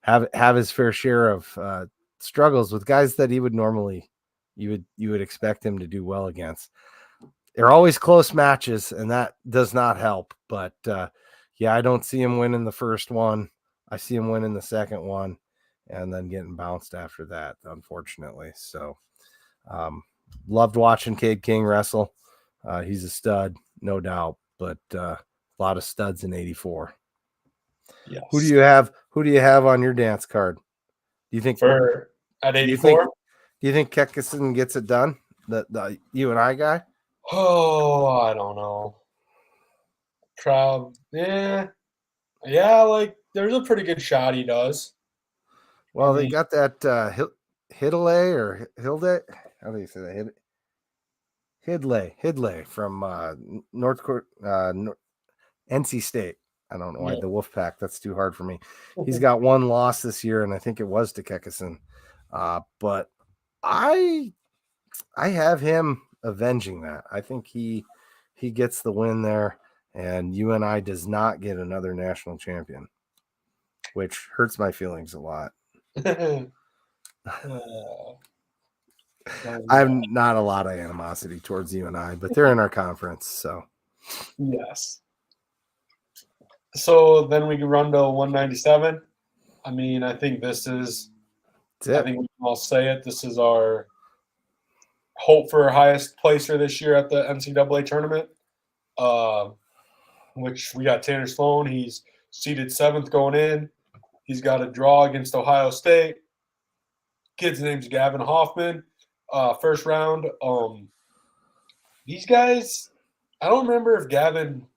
have his fair share of struggles with guys that he would normally you would expect him to do well against. They're always close matches, and that does not help. But yeah, I don't see him winning the first one. I see him winning the second one, and then getting bounced after that, unfortunately. So, loved watching Cade King wrestle. He's a stud, no doubt, but a lot of studs in 84. Yes. Who do you have? Who do you have on your dance card? Do you think for at 84? Do you think Kekison gets it done? The you and I guy? Oh, I don't know. Yeah. Like there's a pretty good shot he does. Well, they got that Hidley or Hilde. How do you say that? Hidley from North NC State. I don't know why the Wolfpack. That's too hard for me. He's got one loss this year, and I think it was to Kekison. But I have him avenging that. I think he gets the win there, and UNI does not get another national champion, which hurts my feelings a lot. I have not a lot of animosity towards UNI, but they're in our conference, so yes. So then we can run to 197. I mean, I think this is. I think we can all say it. This is our hope for highest placer this year at the NCAA tournament. Which we got Tanner Sloan. He's seeded 7th going in. He's got a draw against Ohio State. Kid's name's Gavin Hoffman. First round. These guys, I don't remember if Gavin.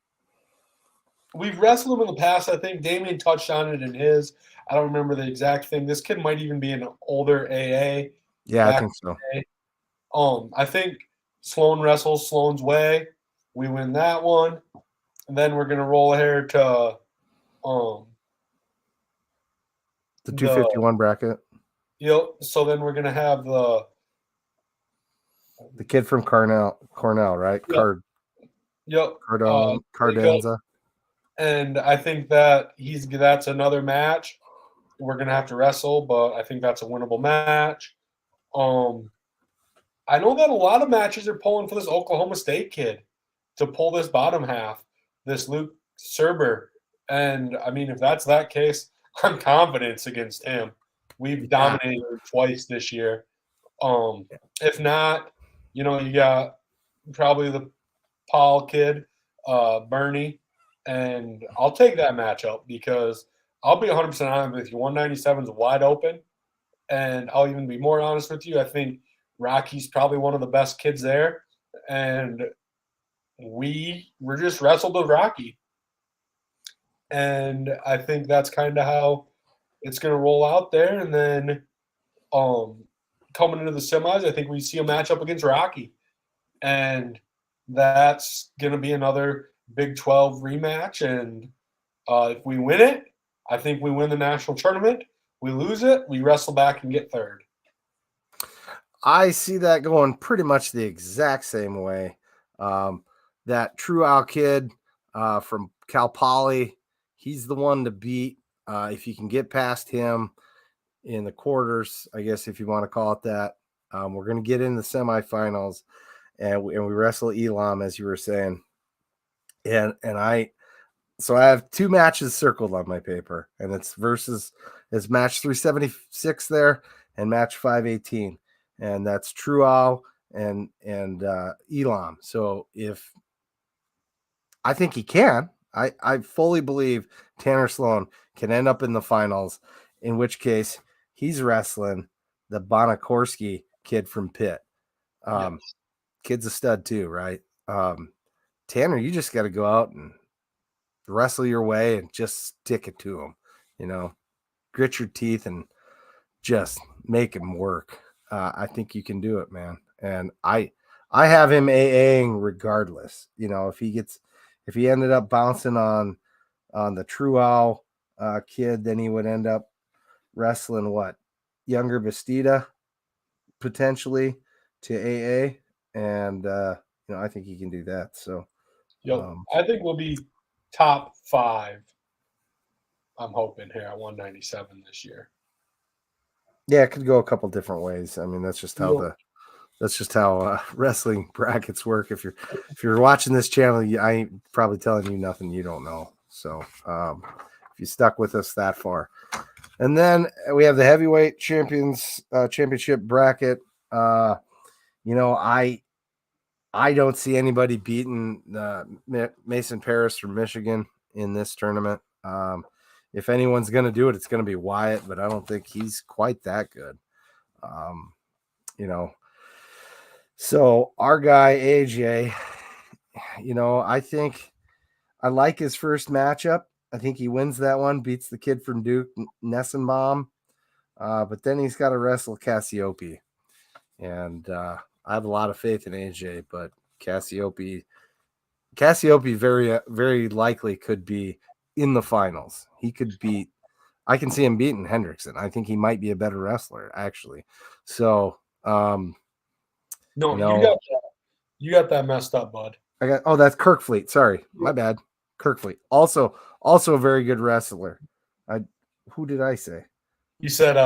We've wrestled him in the past. I think Damien touched on it in his. I don't remember the exact thing. This kid might even be an older AA. Yeah, I think so. I think Sloan wrestles Sloan's way. We win that one. And then we're gonna roll here to the 251 bracket. Yep. So then we're gonna have the kid from Cornell, right? Yep. Cardenza. And I think that that's another match. We're gonna have to wrestle, but I think that's a winnable match. I know that a lot of matches are pulling for this Oklahoma State kid to pull this bottom half, this Luke Serber. And I mean, if that's that case, I'm confident against him. We've dominated twice this year. If not, you got probably the Paul kid, Bernie, and I'll take that matchup because I'll be 100% honest with you. 197 is wide open, and I'll even be more honest with you. I think Rocky's probably one of the best kids there, and we're just wrestled with Rocky. And I think that's kind of how it's going to roll out there. And then coming into the semis, I think we see a matchup against Rocky. And that's going to be another Big 12 rematch. And if we win it, I think we win the national tournament. We lose it, we wrestle back and get third. I see that going pretty much the exact same way. That True Owl kid, from Cal Poly. He's the one to beat. If you can get past him in the quarters, I guess if you want to call it that, we're going to get in the semifinals, and we wrestle Elam, as you were saying. So I have two matches circled on my paper, and it's match 376 there and match 518, and that's Truau and Elam. So if I think he can, I fully believe Tanner Sloan can end up in the finals, in which case he's wrestling the Bonakorski kid from Pitt. Yes. Kid's a stud too, right? Tanner, you just got to go out and wrestle your way and just stick it to him, grit your teeth and just make him work. I think you can do it, man. And I have him AAing regardless. If he ended up bouncing on the Truau kid, then he would end up wrestling younger Bastida potentially to AA. And, I think he can do that. So, I think we'll be top 5. I'm hoping here at 197 this year. Yeah, it could go a couple different ways. I mean, that's just how wrestling brackets work. If you're watching this channel, I ain't probably telling you nothing you don't know. So if you stuck with us that far, and then we have the heavyweight championship bracket. I don't see anybody beating Mason Paris from Michigan in this tournament. If anyone's going to do it, it's going to be Wyatt, but I don't think he's quite that good. So our guy, AJ, I think I like his first matchup. I think he wins that one, beats the kid from Duke, Nessenbaum. But then he's got to wrestle Cassiope. And I have a lot of faith in AJ, but Cassiope very, very likely could be in the finals. I can see him beating Hendrickson. I think he might be a better wrestler, actually. So, you got that messed up, bud. That's Kirkfleet. Sorry, my bad. Kirkfleet. Also a very good wrestler. Who did I say? You said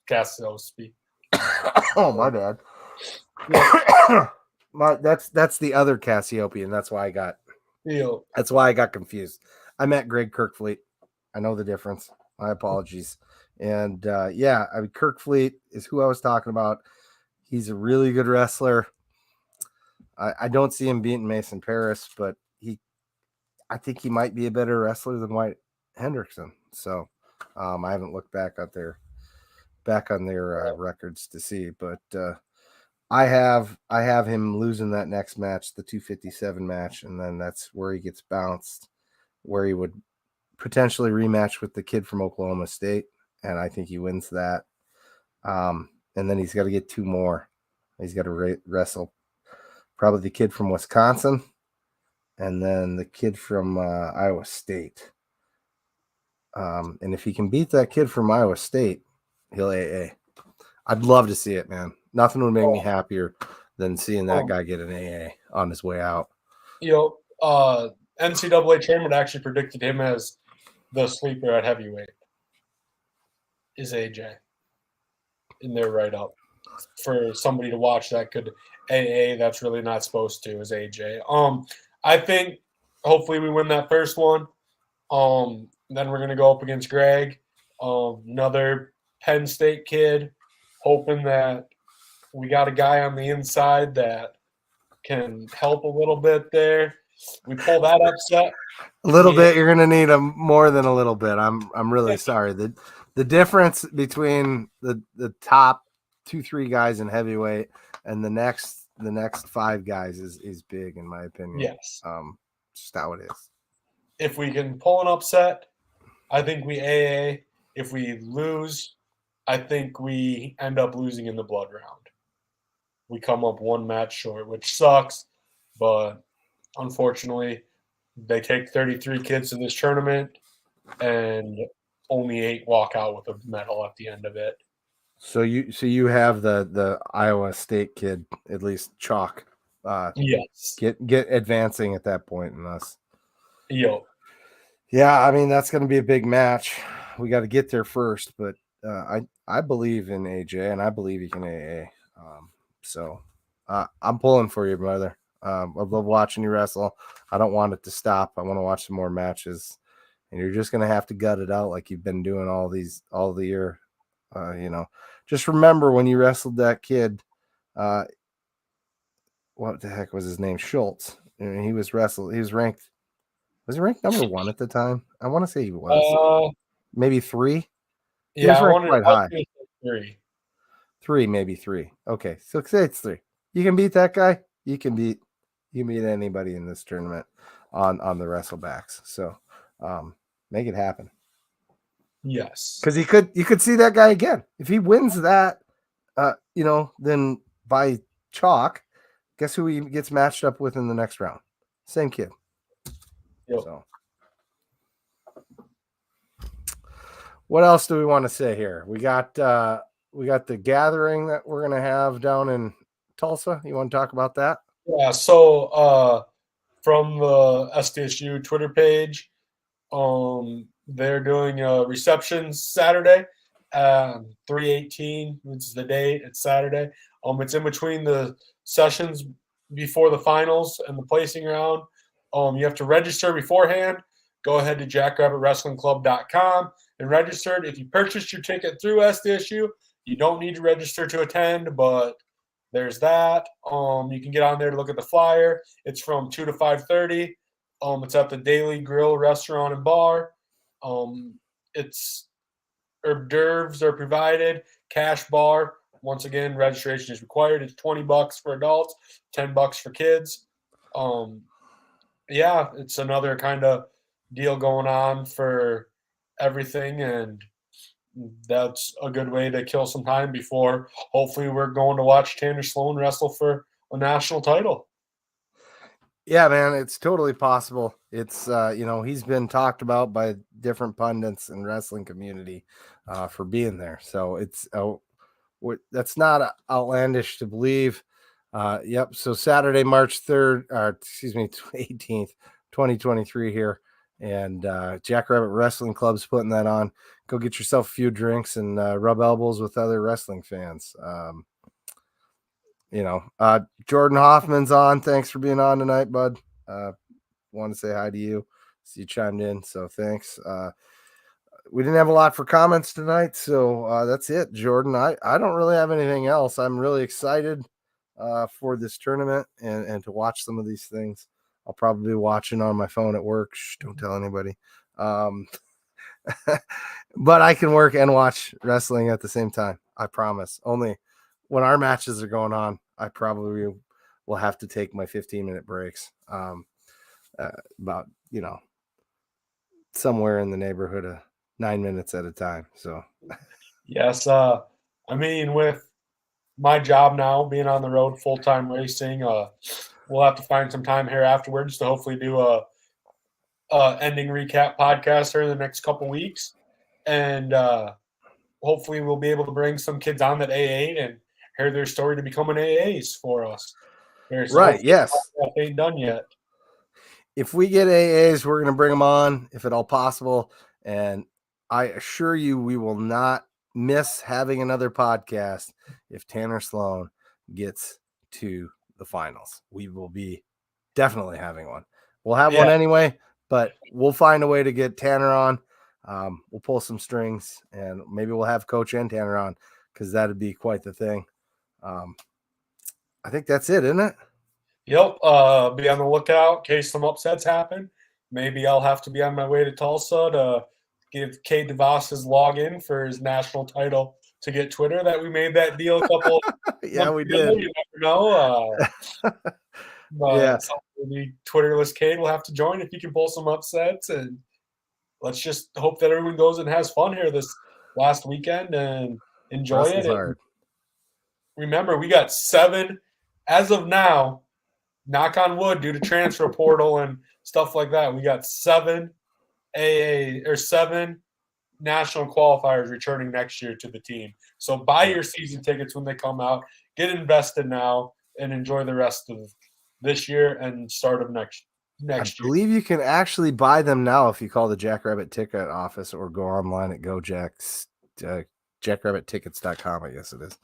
Cassiope. Oh, my bad. Yeah. That's the other Cassiope, and that's why I got confused. I meant Greg Kirkfleet. I know the difference. My apologies. And Kirkfleet is who I was talking about. He's a really good wrestler. I don't see him beating Mason Paris, but I think he might be a better wrestler than White Hendrickson. So I haven't looked back on their records to see, but I have him losing that next match, the 257 match, and then that's where he gets bounced, where he would potentially rematch with the kid from Oklahoma State, and I think he wins that. And then he's got to get 2 more. He's got to wrestle probably the kid from Wisconsin, and then the kid from Iowa State. And if he can beat that kid from Iowa State, he'll AA. I'd love to see it, man. Nothing would make me happier than seeing that guy get an AA on his way out. NCAA tournament actually predicted him as the sleeper at heavyweight. Is AJ in there right up for somebody to watch that could AA? That's really not supposed to. Is AJ? I think hopefully we win that first one. Then we're gonna go up against Greg, another Penn State kid, hoping that we got a guy on the inside that can help a little bit there. We pull that upset. A little bit. You're gonna need him more than a little bit. I'm really sorry. The difference between the top 2-3 guys in heavyweight and the next 5 guys is big in my opinion. Yes. Just how it is. If we can pull an upset, I think we AA. If we lose, I think we end up losing in the blood round. We come up 1 match short, which sucks, but unfortunately, they take 33 kids to this tournament, and only 8 walk out with a medal at the end of it. So you have the Iowa State kid at least chalk. Yes. Get advancing at that point in us. Yo. Yeah, I mean that's going to be a big match. We got to get there first, but I believe in AJ and I believe he can AA. So I'm pulling for you, brother. I love watching you wrestle. I don't want it to stop. I want to watch some more matches, and you're just going to have to gut it out like you've been doing all the year. Just remember when you wrestled that kid. What the heck was his name? Schultz. And he was wrestled. He was ranked. Was he ranked number 1 at the time? I want to say he was. Maybe 3. He Yeah, was ranked quite high. 3. 3, maybe 3. Okay, so say it's 3. You can beat that guy. You can beat anybody in this tournament on the wrestlebacks. So make it happen. Yes. Because you could see that guy again. If he wins that, then by chalk, guess who he gets matched up with in the next round? Same kid. Yep. So what else do we want to say here? We got the gathering that we're gonna have down in Tulsa. You want to talk about that? Yeah, so from the SDSU Twitter page, they're doing a reception Saturday, 3/18. It's the date. It's Saturday. It's in between the sessions before the finals and the placing round. You have to register beforehand. Go ahead to jackrabbitwrestlingclub.com and register. If you purchased your ticket through SDSU, you don't need to register to attend, but there's that. You can get on there to look at the flyer. It's from 2 to 5:30. It's at the Daily Grill Restaurant and Bar. It's hors d'oeuvres are provided. Cash bar. Once again, registration is required. It's $20 for adults, $10 for kids. Yeah, it's another kind of deal going on for everything, and that's a good way to kill some time before hopefully we're going to watch Tanner Sloan wrestle for a national title. Yeah, man, it's totally possible. It's he's been talked about by different pundits and wrestling community for being there. So it's that's not outlandish to believe. Yep. So Saturday, March 3rd, 18th, 2023 here. And Jackrabbit Wrestling Club's putting that on. Go get yourself a few drinks and rub elbows with other wrestling fans. Jordan Hoffman's on. Thanks for being on tonight, bud. Want to say hi to you. See you chimed in. So thanks. We didn't have a lot for comments tonight. So that's it, Jordan. I don't really have anything else. I'm really excited for this tournament and to watch some of these things. I'll probably be watching on my phone at work. Shh, don't tell anybody. But I can work and watch wrestling at the same time. I promise. Only when our matches are going on, I probably will have to take my 15-minute breaks. About, somewhere in the neighborhood of 9 minutes at a time. So yes, with my job now being on the road full-time racing, we'll have to find some time here afterwards to hopefully do a ending recap podcast here in the next couple weeks, and hopefully we'll be able to bring some kids on that AA and hear their story to becoming AAs for us. Right, yes. That ain't done yet. If we get AAs, we're going to bring them on if at all possible, and I assure you we will not miss having another podcast if Tanner Sloan gets to the finals. We will be definitely having one. We'll have one anyway, but we'll find a way to get Tanner on. We'll pull some strings, and maybe we'll have Coach and Tanner on because that'd be quite the thing. I think that's it, isn't it? Yep. Be on the lookout in case some upsets happen. Maybe I'll have to be on my way to Tulsa to give Cade DeVos his login for his national title to get Twitter. That we made that deal a couple. Yeah, we did. You never know. Yeah. The Twitterless Cade will have to join if he can pull some upsets, and let's just hope that everyone goes and has fun here this last weekend and enjoy it. And remember, we got 7 as of now. Knock on wood, due to transfer portal and stuff like that, we got 7 national qualifiers returning next year to the team. So buy your season tickets when they come out. Get invested now and enjoy the rest of this year and start of next next year. believe you can actually buy them now if you call the Jackrabbit Ticket office or go online at jackrabbittickets.com, I guess it is.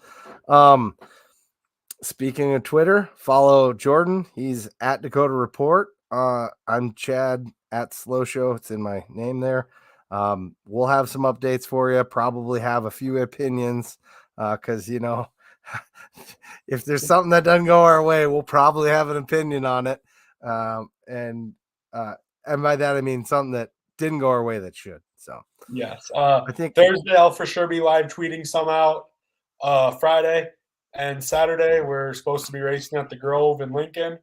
Speaking of Twitter, follow Jordan. He's at Dakota Report. I'm Chad at Slow Show. It's in my name there. We'll have some updates for you. Probably have a few opinions because, if there's something that doesn't go our way, we'll probably have an opinion on it. And by that, I mean something that didn't go our way that should. So, yes. I think Thursday, I'll for sure be live tweeting some out. Friday and Saturday, we're supposed to be racing at the Grove in Lincoln.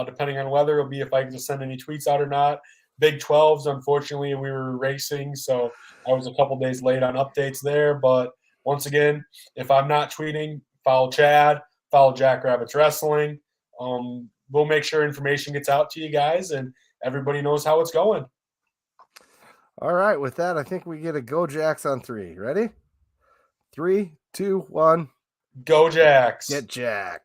Depending on weather, it'll be if I can just send any tweets out or not. Big 12s, unfortunately, we were racing, so I was a couple days late on updates there. But once again, if I'm not tweeting, follow Chad, follow Jackrabbits Wrestling. We'll make sure information gets out to you guys and everybody knows how it's going. All right, with that, I think we get a Go Jacks on 3. Ready? 3, 2, 1. Go Jacks. Get Jack.